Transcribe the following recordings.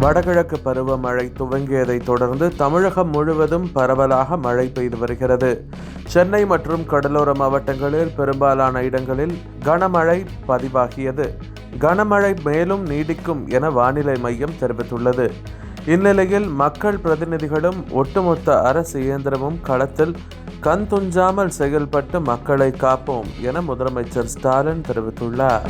வடகிழக்கு பருவமழை துவங்கியதை தொடர்ந்து தமிழகம் முழுவதும் பரவலாக மழை பெய்து வருகிறது. சென்னை மற்றும் கடலோர மாவட்டங்களில் பெரும்பாலான இடங்களில் கனமழை பதிவாகியது. கனமழை மேலும் நீடிக்கும் என வானிலை மையம் தெரிவித்துள்ளது. இந்நிலையில் மக்கள் பிரதிநிதிகளும் ஒட்டுமொத்த அரசு இயந்திரமும் களத்தில் கண் துஞ்சாமல் செயல்பட்டு மக்களை காப்போம் என முதலமைச்சர் ஸ்டாலின் தெரிவித்துள்ளார்.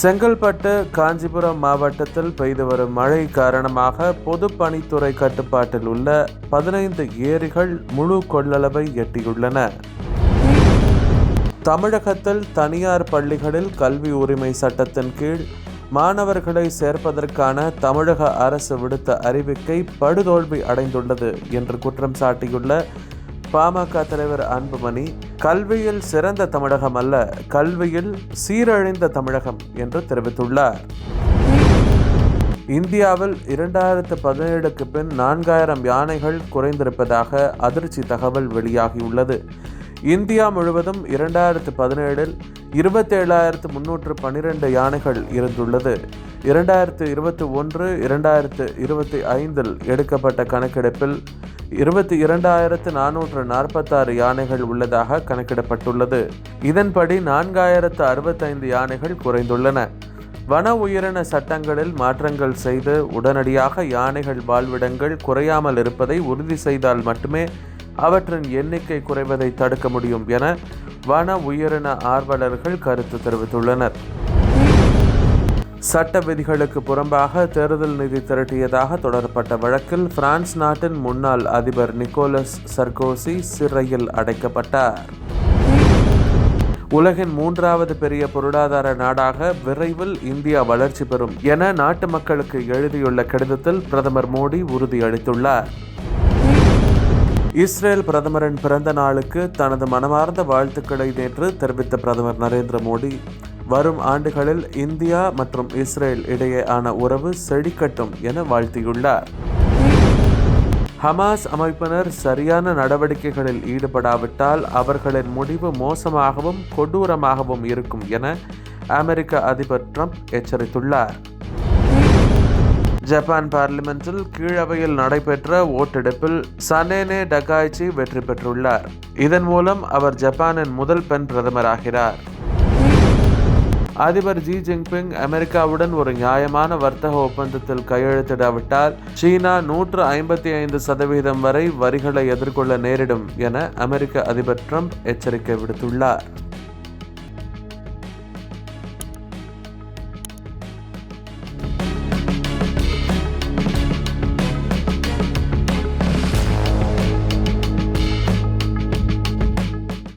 செங்கல்பட்டு, காஞ்சிபுரம் மாவட்டத்தில் பெய்து வரும் மழை காரணமாக பொதுப்பணித்துறை கட்டுப்பாட்டில் உள்ள 15 ஏரிகள் முழு கொள்ளளவை எட்டியுள்ளன. தமிழகத்தில் தனியார் பள்ளிகளில் கல்வி உரிமை சட்டத்தின் கீழ் மாணவர்களை சேர்ப்பதற்கான தமிழக அரசு விடுத்த அறிவிக்கை படுதோல்வி அடைந்துள்ளது என்று குற்றம் சாட்டியுள்ள பாமக தலைவர் அன்புமணி, கல்வியில் சிறந்த தமிழகம் அல்ல, கல்வியில் சீரழிந்த தமிழகம் என்று தெரிவித்துள்ளார். இந்தியாவில் 2017க்கு பின் 4000 யானைகள் குறைந்திருப்பதாக அதிர்ச்சி தகவல் வெளியாகியுள்ளது. இந்தியா முழுவதும் 2017இல் 27,312 யானைகள் இருந்துள்ளது. 2021, 2025இல் எடுக்கப்பட்ட கணக்கெடுப்பில் 22,446 யானைகள் உள்ளதாக கணக்கிடப்பட்டுள்ளது. இதன்படி 4,065 யானைகள் குறைந்துள்ளன. வன உயிரின சட்டங்களில் மாற்றங்கள் செய்து உடனடியாக யானைகள் வாழ்விடங்கள் குறையாமல் இருப்பதை உறுதி செய்தால் மட்டுமே அவற்றின் எண்ணிக்கை குறைவதை தடுக்க முடியும் என வன உயிரின ஆர்வலர்கள் கருத்து தெரிவித்துள்ளனர். சட்ட விதிகளுக்கு புறம்பாக தேர்தல் நிதி திரட்டியதாக தொடரப்பட்ட வழக்கில் பிரான்ஸ் நாட்டின் முன்னாள் அதிபர் நிக்கோலஸ் சர்கோசி சிறையில் அடைக்கப்பட்டார். உலகின் 3வது பெரிய பொருளாதார நாடாக விரைவில் இந்தியா வளர்ச்சி பெறும் என நாட்டு மக்களுக்கு எழுதியுள்ள கடிதத்தில் பிரதமர் மோடி உறுதியளித்துள்ளார். இஸ்ரேல் பிரதமரின் பிறந்த நாளுக்கு தனது மனமார்ந்த வாழ்த்துக்களை நேற்று தெரிவித்த பிரதமர் நரேந்திர மோடி, வரும் ஆண்டுகளில் இந்தியா மற்றும் இஸ்ரேல் இடையேயான உறவு செழிக்கட்டும் என வாழ்த்தியுள்ளார். ஹமாஸ் அமைப்பினர் சரியான நடவடிக்கைகளில் ஈடுபடாவிட்டால் அவர்களின் முடிவு மோசமாகவும் கொடூரமாகவும் இருக்கும் என அமெரிக்க அதிபர் ட்ரம்ப் எச்சரித்துள்ளார். ஜப்பான் பார்லிமென்டில் கீழவையில் நடைபெற்ற ஓட்டெடுப்பில் சனேனே டகாய்ச்சி வெற்றி பெற்றுள்ளார். இதன் மூலம் அவர் ஜப்பானின் முதல் பெண் பிரதமராகிறார். அதிபர் ஜி ஜின்பிங் அமெரிக்காவுடன் ஒரு நியாயமான வர்த்தக ஒப்பந்தத்தில் கையெழுத்திடாவிட்டால் சீனா 155% வரை வரிகளை எதிர்கொள்ள நேரிடும் என அமெரிக்க அதிபர் ட்ரம்ப் எச்சரிக்கை விடுத்துள்ளார்.